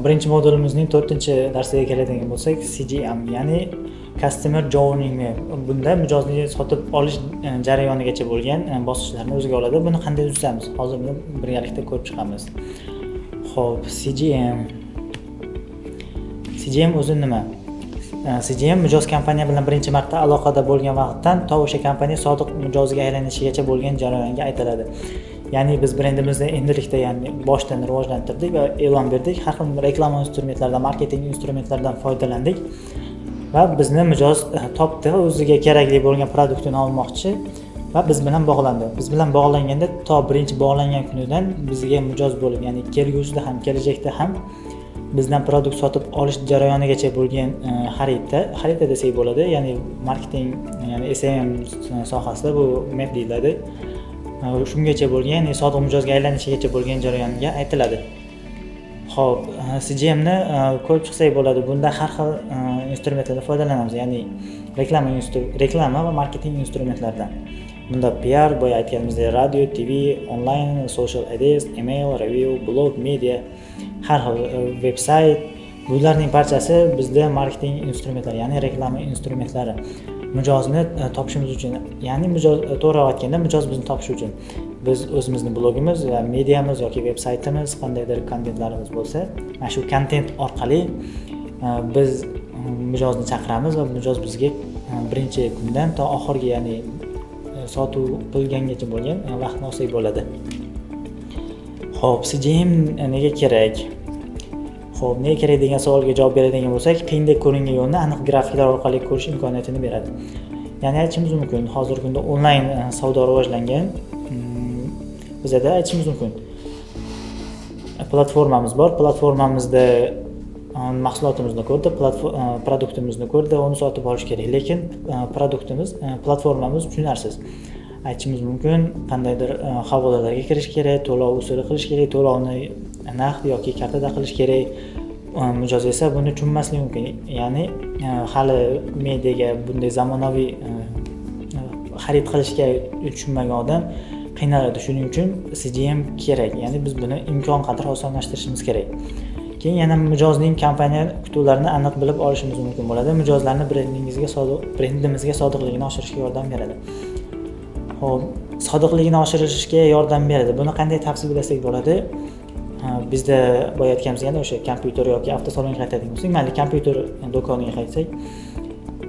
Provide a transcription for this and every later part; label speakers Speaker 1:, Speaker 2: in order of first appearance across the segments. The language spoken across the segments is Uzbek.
Speaker 1: birinchi modulimizning 4-darsiga keladigan bo'lsak, CGM, ya'ni Customer Journey. Bunda mijozning sotib olish jarayonigacha bo'lgan bosqichlarni o'ziga oladi. Buni qanday tuzamiz? Hozir buni birgalikda ko'rib chiqamiz. Xo'p, CGM o'zi nima? CGM mijoz kompaniya bilan birinchi marta aloqada bo'lgan vaqtdan to o'sha kompaniya sodiq mijozga aylanishigacha bo'lgan jarayonga aytiladi. Ya'ni biz brendimizni endilikda, ya'ni boshdan rivojlantirdik va e'lon berdik. Har xil reklama instrumentlaridan, marketing instrumentlaridan foydalandik va bizni mijoz topdi va o'ziga kerakli bo'lgan produktini olmoqchi va biz bilan bog'landi. Biz bilan bog'langanda to birinchi bog'langan kunidan bizga mijoz bo'lib, ya'ni kelgusida ham, kelajakda ham bizdan produkt sotib olish jarayonigacha bo'lgan xarita desak bo'ladi. Ya'ni marketing, ya'ni SEM sohasida bu map deyiladi. Shungacha bo'lgan, ya'ni sodiq mijozga aylanishigacha bo'lgan jarayonga aytiladi. Xo'p, CGMni ko'rib chiqsak bo'ladi. Bunda har xil instrumentlardan foydalanamiz, ya'ni reklama va marketing instrumentlaridan. Bunda PR, boya aytganimizdek, radio, TV, onlayn, social ads, email, review, blog, media, har xil veb-sayt, bularning barchasi bizda marketing instrumentlari, ya'ni reklama instrumentlari. Mijozni topishimiz uchun, ya'ni to'g'riroq aytganda mijoz bizni topish uchun biz o'zimizning blogimiz va mediamiz yoki veb-saytimiz, qandaydir kontentlarimiz bo'lsa, mana shu kontent orqali biz mijozni chaqiramiz va mijoz bizga birinchi kundan to oxirgi, ya'ni sotuv qilgangacha bo'lgan vaqtni olsak bo'ladi. Xo'p, CGM nega kerak? Xo'p, nega kerak degan savolga javob beradigan bo'lsak, qiyindek ko'ringan yo'lni aniq grafiklar orqali ko'rish imkoniyatini beradi. Ya'ni aytishimiz mumkin, hozirgi kunda onlayn savdo rivojlangan. Bizda aytishimiz mumkin, platformamiz bor. Platformamizda mahsulotimizni ko'rdi, produktimizni ko'rdi, uni sotib olish kerak. Lekin platformamiz tushunarsiz. Aytishimiz mumkin, qandaydir havolalarga kirish kerak, to'lov usuli qilish kerak, to'lovni naqd yoki kartada qilish kerak. Mijoz esa buni tushunmasligi mumkin. Ya'ni hali mediaga bunday zamonaviy xarid qilishga tushunmagan odam qiynaladi. Shuning uchun CGM kerak. Ya'ni biz buni imkon qadar osonlashtirishimiz kerak. Keyin yana mijozning kompaniya kutuvlarini aniq bilib olishimiz mumkin bo'ladi. Mijozlarni brendimizga sodiqligini oshirishga yordam beradi. Xo'p, sodiqligini oshirishga yordam beradi. Buni qanday tafsillasak bo'ladi? Bizda boya aytganimizdek, o'sha kompyuter yoki avtosalonga qaytadigan bo'lsak, mayli kompyuter do'koniga qaytsak,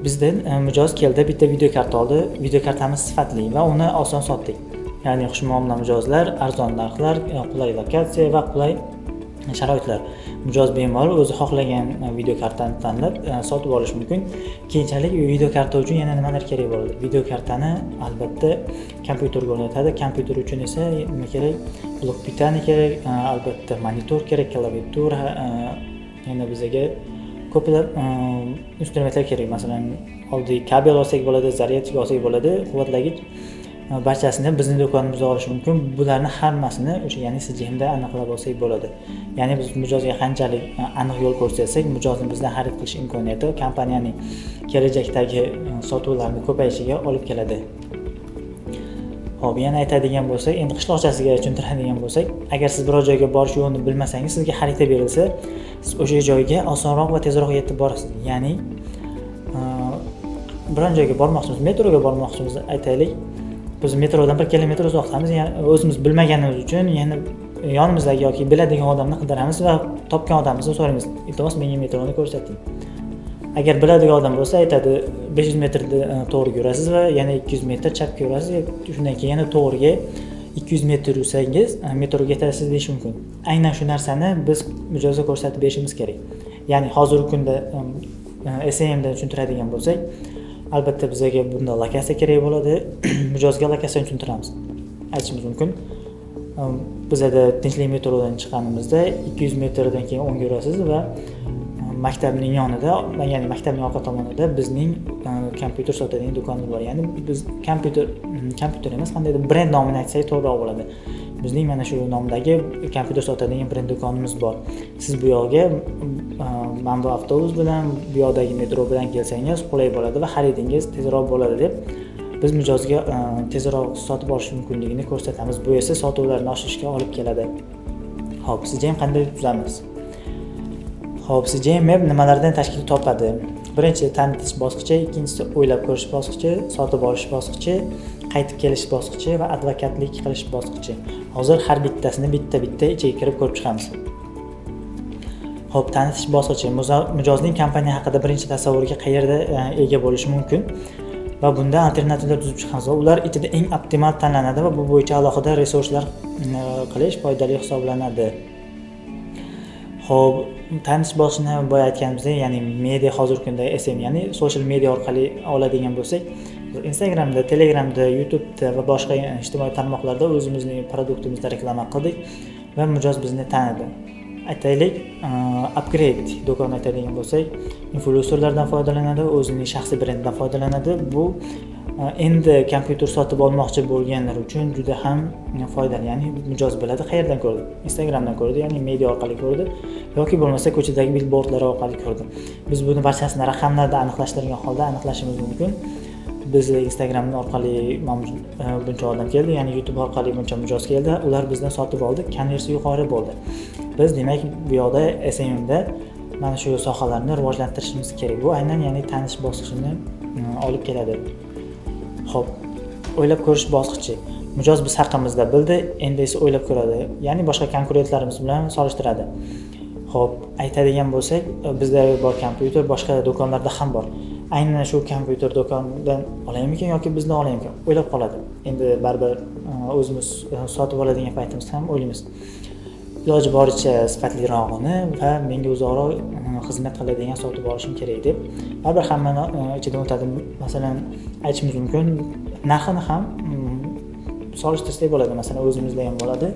Speaker 1: bizda mijoz keldi, bitta video karta oldi. Video kartamiz sifatli va uni oson sotdik. Ya'ni xushmuomala mijozlar, arzon narxlar, qulay lokatsiya va qulay sharoitlar. Mijoz bemalol o'zi xohlagan video kartani tanlab sotib olish mumkin. Keyinchalik video karta uchun yana nimalar kerak bo'ladi? Video kartani albatta kompyuterga o'rnatadi. Kompyuter uchun esa nima kerak? Blok pitani kerak, albatta monitor kerak, klaviatura, yana bizga ko'plab instrumentlar kerak. Masalan, oldiga kabel olsak bo'ladi, zaryadka olsak bo'ladi, quvvatlagich. Barchasini bizning do'konimizda olish mumkin. Bularni hammasini o'sha, ya'ni CGMda aniqlab olsak bo'ladi. Ya'ni biz mijozga qanchalik aniq yo'l ko'rsatsak, mijozni bizdan xarid qilish imkoniyati kompaniyaning kelajakdagi sotuvlarning ko'payishiga olib keladi. Xo'p, yana aytadigan bo'lsak, endi qishloqchasiga tushuntiradigan bo'lsak, agar siz biror joyga borish yo'lini bilmasangiz, sizga xarita berilsa, siz o'sha joyga osonroq va tezroq yetib borasiz. Ya'ni biron joyga bormoqchimiz, metroga bormoqchimiz aytaylik. Biz metrodan 1 kilometr uzoqdamiz, ya'ni o'zimiz bilmaganimiz uchun yana yonimizdagi yoki biladigan odamni qidiramiz va topgan odamimizni so'raymiz, iltimos menga metroni ko'rsating. Agar biladigan odam bo'lsa aytadi, 500 metrni to'g'riga yurasiz va yana 200 metr chapga yurasiz. Shundan keyin yana to'g'riga 200 metr yursangiz metroga yetasiz deyish mumkin. Aynan shu narsani biz mijozga ko'rsatib berishimiz kerak. Ya'ni hozirgi kunda SEMdan tushuntiradigan bo'lsak, albatta bizga bunda lokatsiya kerak bo'ladi. Mijozga lokatsiyani tushuntiramiz. Aytishimiz mumkin, bizda Tinchlik metrodan chiqqanimizda 200 metrdan keyin o'ngga yurasiz va maktabning yonida, ya'ni maktabning orqa tomonida bizning kompyuter sotadigan do'konimiz bor. Ya'ni biz kompyuter emas, qandaydir brend nomini aytsak to'g'riroq bo'ladi. Bizning mana shu nomdagi kompyuter sotadigan brend do'konimiz bor. Siz bu yoqqa mana bu avtobus bilan, bu yoqdagi metro bilan kelsangiz qulay bo'ladi va xaridingiz tezroq bo'ladi deb biz mijozga tezroq sotib olish mumkinligini ko'rsatamiz. Bu esa sotuvlarni oshirishga olib keladi. Xo'p, CGM qanday tuzamiz? Xo'p, CJMap nimalardan tashkil topadi? Birinchi tanitish bosqichi, ikkinchisi o'ylab ko'rish bosqichi, sotib olish bosqichi, qaytib kelish bosqichi va advokatlik qilish bosqichi. Hozir har bittasini bitta-bitta ichiga kirib ko'rib chiqamiz. Xo'p, tanitish bosqichi mijozning kompaniya haqida birinchi tasavvurga qayerda ega bo'lishi mumkin va bunda alternativlar tuzib chiqamiz va ular ichida eng optimal tanlanadi va bu bo'yicha alohida resurslar qilish foydali hisoblanadi. Xo'p, tanitish bosqichini boya aytganimizdek, ya'ni media hozirgi kunda SM, ya'ni social media orqali oladigan bo'lsak, Instagramda, Telegramda, YouTube'da va boshqa ijtimoiy tarmoqlarda o'zimizning produktimizni reklama qildik va mijoz bizni tanidi. Aytaylik, upgrade do'kon aytadigan bo'lsak, influencerlardan foydalanadi, o'zining shaxsiy brendidan foydalanadi. Bu endi kompyuter sotib olmoqchi bo'lganlar uchun juda ham foydali. Ya'ni mijoz biladi, qayerdan ko'rdi? Instagramdan ko'rdi, ya'ni media orqali ko'rdi yoki bo'lmasa ko'chadagi billboardlar orqali ko'rdi. Biz buni barchasini raqamlarda aniqlashtirgan holda aniqlashimiz mumkin. Biz Instagram orqali buncha odam keldi, ya'ni YouTube orqali buncha mijoz keldi, ular bizdan sotib oldi, konversiya yuqori bo'ldi. Biz demak bu yoqda SMMda mana shu sohalarni rivojlantirishimiz kerak. Bu aynan ya'ni tanish bosqichini olib keladi. Xo'p, o'ylab ko'rish bosqichi. Mijoz biz haqimizda bildi, endi esa o'ylab ko'radi, ya'ni boshqa konkurentlarimiz bilan solishtiradi. Xo'p, aytadigan bo'lsak, bizda bor kompyuter boshqa do'konlarda ham bor. Aynan shu kompyuter do'kondan olaymikan yoki bizdan olaymikan o'ylab qoladi. Endi baribir o'zimiz sotib oladigan paytimiz ham o'ylaymiz. Iloji boricha sifatlirog'ini va menga o'zaro xizmat qiladigan sotib olishim kerak deb baribir hammani ichidan o'tadi. Masalan, aytishimiz mumkin, narxini ham solishtirsak bo'ladi. Masalan, o'zimizda ham bo'ladi.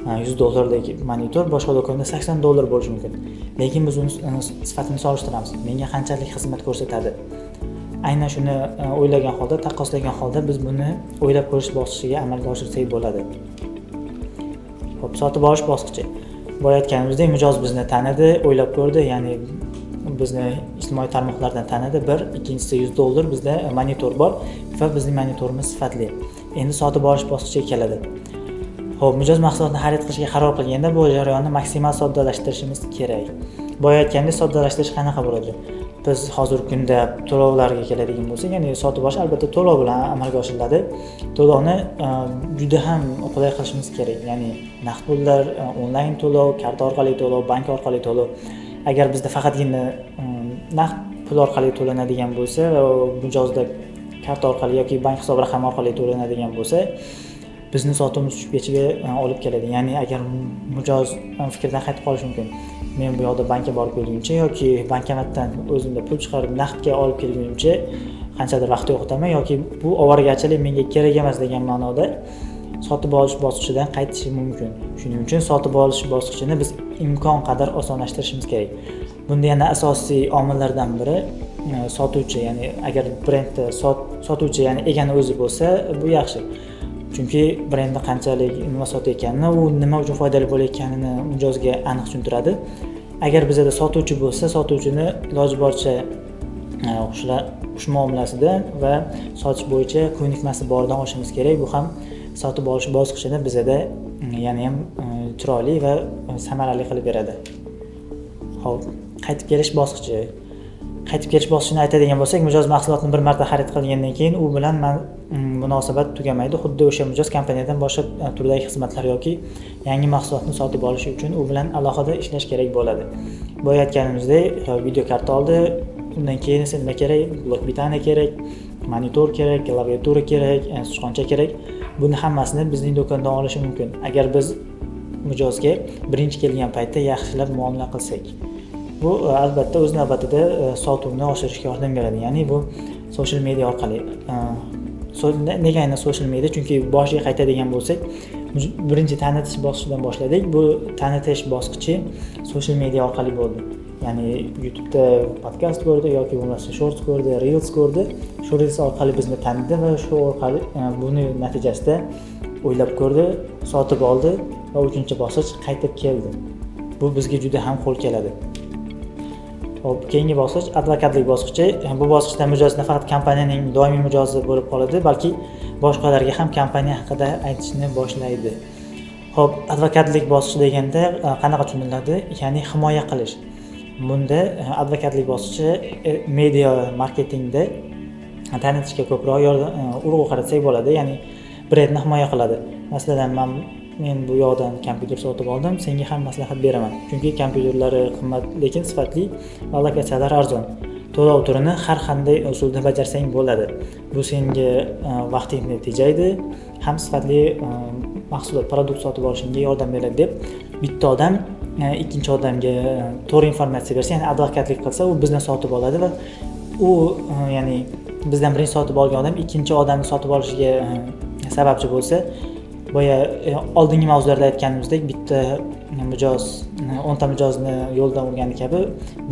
Speaker 1: $100 monitor boshqa do'konda $80 bo'lishi mumkin. Lekin biz uni sifatini solishtiramiz. Menga qanchalik xizmat ko'rsatadi? Aynan shuni o'ylagan holda, taqqoslagan holda biz buni o'ylab ko'rish bosqichiga amalga oshirsak bo'ladi. Xo'p, sotib olish bosqichi. Boya aytganimizdek, mijoz bizni tanidi, o'ylab ko'rdi, ya'ni bizni ijtimoiy tarmoqlardan tanidi. Bir, ikkinchisi $100 bizda monitor bor va bizning monitorimiz sifatli. Endi sotib olish bosqichiga keladi. Xo'p, mijoz mahsulotni xarid qilishga qaror qilganda bu jarayonni maksimal soddalashtirishimiz kerak. Boya aytgandek, soddalashtirish qanaqa bo'ladi? Biz hozirgi kunda to'lovlarga keladigan bo'lsak, ya'ni sotib olish albatta to'lov bilan amalga oshiriladi. To'lovni juda ham qulay qilishimiz kerak. Ya'ni naqd pullar, onlayn to'lov, karta orqali to'lov, bank orqali to'lov. Agar bizda faqatgina naqd pul orqali to'lanadigan bo'lsa, mijozda karta orqali yoki bank hisob raqami orqali to'lanadigan bo'lsa, bizni sotuvimiz tushib ketishiga olib keladi. Ya'ni agar mijoz fikrdan qaytib qolishi mumkin. Men bu yoqda bankka borib kelguncha yoki bankomatdan o'zimda pul chiqarib naqdga olib kelguncha qanchadir vaqt yo'qotaman yoki bu ovoragarchilik menga kerak emas degan ma'noda sotib olish bosqichidan qaytishi mumkin. Shuning uchun sotib olish bosqichini biz imkon qadar osonlashtirishimiz kerak. Bunda yana asosiy omillardan biri sotuvchi, ya'ni agar brendda sotuvchi, ya'ni egani o'zi bo'lsa, bu yaxshi. Chunki brendni qanchalik nima sotayotganini, u nima uchun foydali bo'layotganini mijozga aniq tushuntiradi. Agar bizda sotuvchi bo'lsa, sotuvchini iloji boricha xush muomalasidan va sotish bo'yicha ko'nikmasi boridan olishimiz kerak. Bu ham sotib olish bosqichini bizda yana ham chiroyli va samarali qilib beradi. Xo'p, qaytib kelish bosqichi. Qaytib kelish bosqichini aytadigan bo'lsak, mijoz mahsulotni bir marta xarid qilgandan keyin u bilan munosabat tugamaydi. Xuddi o'sha mijoz kompaniyadan boshqa turdagi xizmatlar yoki yangi mahsulotni sotib olish uchun u bilan alohida ishlash kerak bo'ladi. Boya aytganimizdek, video karta oldi, undan keyin esa nima kerak? Blok bitana kerak, monitor kerak, klaviatura kerak, sichqoncha kerak. Buni hammasini bizning do'kondan olishi mumkin. Agar biz mijozga birinchi kelgan paytda yaxshilab muomala qilsak. Bu albatta o'z navbatida sotuvni oshirishga yordam beradi. Ya'ni bu social media orqali. Nega aynan social media? Chunki boshiga qaytadigan bo'lsak, birinchi tanitish bosqichidan boshladik. Bu tanitish bosqichi social media orqali bo'ldi. Ya'ni YouTube'da podkast ko'rdi yoki bo'lmasa shorts ko'rdi, reels ko'rdi. Shu reels orqali bizni tanidi va shu orqali buni natijasida o'ylab ko'rdi, sotib oldi va 3-bosqich qaytib keldi. Bu bizga juda ham qo'l keladi. Hop, keyingi bosqich advokatlik bosqichi. Bu bosqichda mijoz nafaqat kompaniyaning doimiy mijozi bo'lib qoladi, balki boshqalarga ham kompaniya haqida aytishni boshlaydi. Hop, advokatlik bosqichi deganda qanaqa tushuniladi? Ya'ni himoya qilish. Bunda advokatlik bosqichi media marketingda tanitishga ko'proq urg'u qaratsak bo'ladi, ya'ni brendni himoya qiladi. Masalan, men bu yoqdan kompyuter sotib oldim, senga ham maslahat beraman. Chunki kompyuterlari qimmat, lekin sifatli va lokatsiyalari arzon. To'lov turini har qanday usulda bajarsang bo'ladi. Bu senga vaqtingni tejaydi, ham sifatli mahsulot, produkt sotib olishingga yordam beradi deb bitta odam ikkinchi odamga to'g'ri informatsiya bersa, ya'ni advokatlik qilsa, u bizni sotib oladi va u ya'ni bizdan birinchi sotib olgan odam ikkinchi odamni sotib olishiga sababchi bo'lsa, boya oldingi mavzularda aytganimizdek, bitta mijoz 10 ta mijozni yo'ldan urgani kabi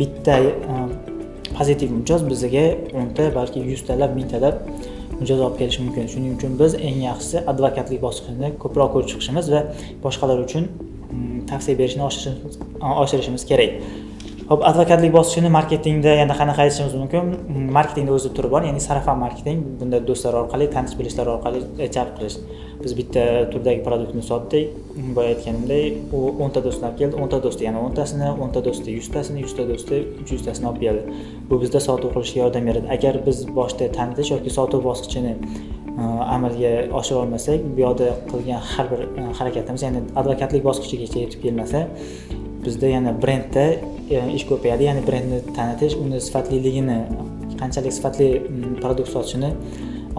Speaker 1: bitta pozitiv mijoz bizga 10 ta, balki 100 talab, 1000 talab mijoz olib kelishi mumkin. Shuning uchun biz eng yaxshisi advokatlik bosqichini ko'proq ko'rib chiqishimiz va boshqalar uchun tavsiya berishni oshirishimiz kerak. Xo'p, advokatlik bosqichini marketingda yana qanaqa aytishimiz mumkin? Marketingda o'zi turi bor, ya'ni sarafan marketing. Bunda do'stlar orqali, tanish bilishlar orqali jalb qilish. Biz bitta turdagi produktni sotdik. Boya aytganimdek, u 10 ta do'stlar keldi, 10 ta do'sti yana 10 tasini, 10 ta do'sti 100 tasini, 100 ta do'sti 300 tasini olib keldi. Bu bizda sotuv qilishga yordam beradi. Agar biz boshda tanitish yoki sotuv bosqichini amalga oshira olmasak, bu yoqda qilgan har bir harakatimiz, ya'ni advokatlik bosqichigacha yetib kelmasa, bizda yana brendda ish ko'payadi, ya'ni brendni tanitish, uni sifatliligini, qanchalik sifatli produkt sotishini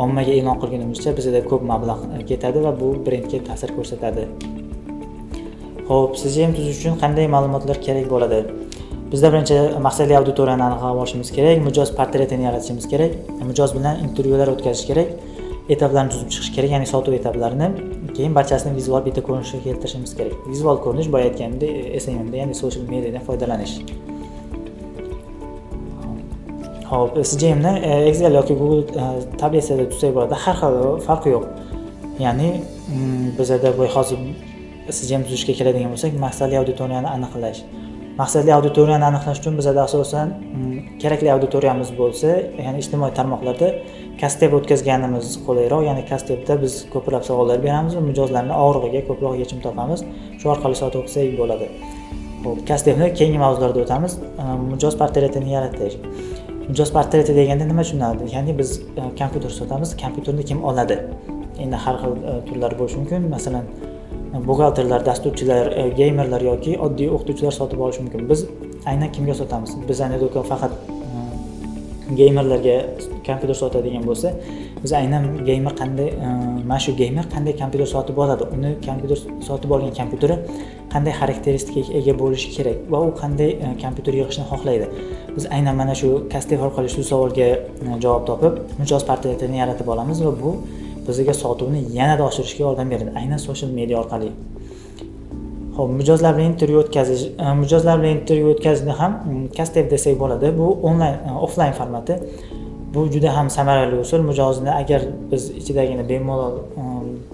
Speaker 1: ommaga e'lon qilgunimizcha bizda ko'p mablag' ketadi va bu brendga ta'sir ko'rsatadi. Xo'p, CGM tuzish uchun qanday ma'lumotlar kerak bo'ladi? Bizda birinchi maqsadli auditoriyani aniqlab olishimiz kerak, mijoz portretini yaratishimiz kerak, mijoz bilan intervyular o'tkazish kerak, etaplarni tuzib chiqish kerak, ya'ni sotuv etaplarini, keyin barchasini vizual bitta ko'rinishga keltirishimiz kerak. Vizual ko'rinish boya aytganimdek SMMda, ya'ni social mediadan foydalanish. Xo'p, CGMni Excel yoki Google tabletada tuzsak bo'ladi, har xil farqi yo'q. Ya'ni bizda bu hozir CGM tuzishga keladigan bo'lsak, maqsadli auditoriyani aniqlash. Maqsadli auditoriyani aniqlash uchun bizda asosan kerakli auditoriyamiz bo'lsa, ya'ni ijtimoiy tarmoqlarda kasteb o'tkazganimiz qulayroq, ya'ni kastebda biz ko'plab savollar beramiz va mijozlarning og'rig'iga ko'proq yechim topamiz. Shu orqali sotuv qilsak bo'ladi. Xo'p, kastebni keyingi mavzularda o'tamiz. Mijoz portretini yaratish. Mijoz portreti deganda nima tushunadi? Ya'ni biz kompyuter sotamiz, kompyuterni kim oladi? Endi har xil turlar bo'lishi mumkin. Masalan, buxgalterlar, dasturchilar, geymerlar yoki oddiy o'qituvchilar sotib olishi mumkin. Biz aynan kimga sotamiz? Bizning do'kon faqat geymerlarga kompyuter sotadigan bo'lsa, biz aynan geymer qanday, mana shu geymer qanday kompyuter sotib oladi? Uni kompyuter sotib olgan kompyuteri qanday xarakteristikaga ega bo'lishi kerak va u qanday kompyuter yig'ishni xohlaydi? Biz aynan mana shu kastef orqali shu savolga javob topib, mijoz portretini yaratib olamiz va bu bizga sotuvni yanada oshirishga yordam beradi, aynan social media orqali. Xo'p, mijozlar bilan intervyu o'tkazishni ham kastef desak bo'ladi. Bu offline formati. Bu juda ham samarali usul. Mijozni agar biz ichidagini bemalol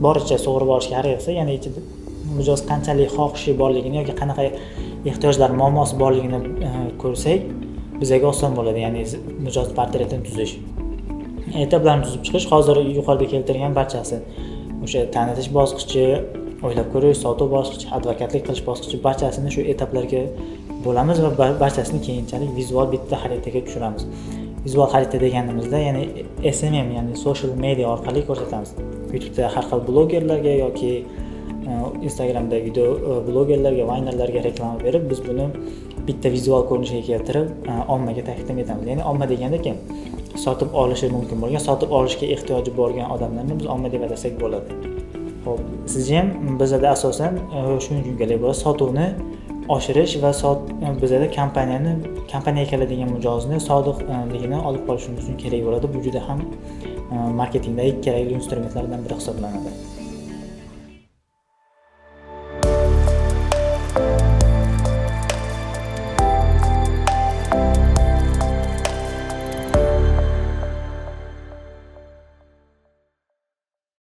Speaker 1: boricha sug'urib olishga harakat qilsak, ya'ni ichida mijoz qanchalik xohishi borligini yoki qanaqa ehtiyojlar, muammosi borligini ko'rsak, bizga oson bo'ladi, ya'ni mijoz portretini tuzish. Etaplarni tuzib chiqish, hozir yuqorida keltirgan barchasi, o'sha tanitish bosqichi, o'ylab ko'rish, sotuv bosqichi, advokatlik qilish bosqichi, barchasini shu etaplarga bo'lamiz va barchasini keyinchalik vizual bitta xaritaga tushiramiz. Vizual xarita deganimizda, ya'ni SMM, ya'ni social media orqali ko'rsatamiz. YouTube'da har xil blogerlarga yoki Instagramda video blogerlarga, vaynerlarga reklama berib, biz buni bitta vizual ko'rinishga keltirib, ommaga taqdim etamiz. Ya'ni omma deganda kim? Sotib olishi mumkin bo'lgan, sotib olishga ehtiyoji bo'lgan odamlarni biz omma deb atasak bo'ladi. Xo'p, CGM bizda asosan shuning uchun kerak bo'ladi, sotuvni oshirish va bizda kompaniyaga keladigan mijozni sodiqligini olib qolishimiz uchun kerak bo'ladi. Bu juda ham marketingdagi kerakli instrumentlardan biri hisoblanadi.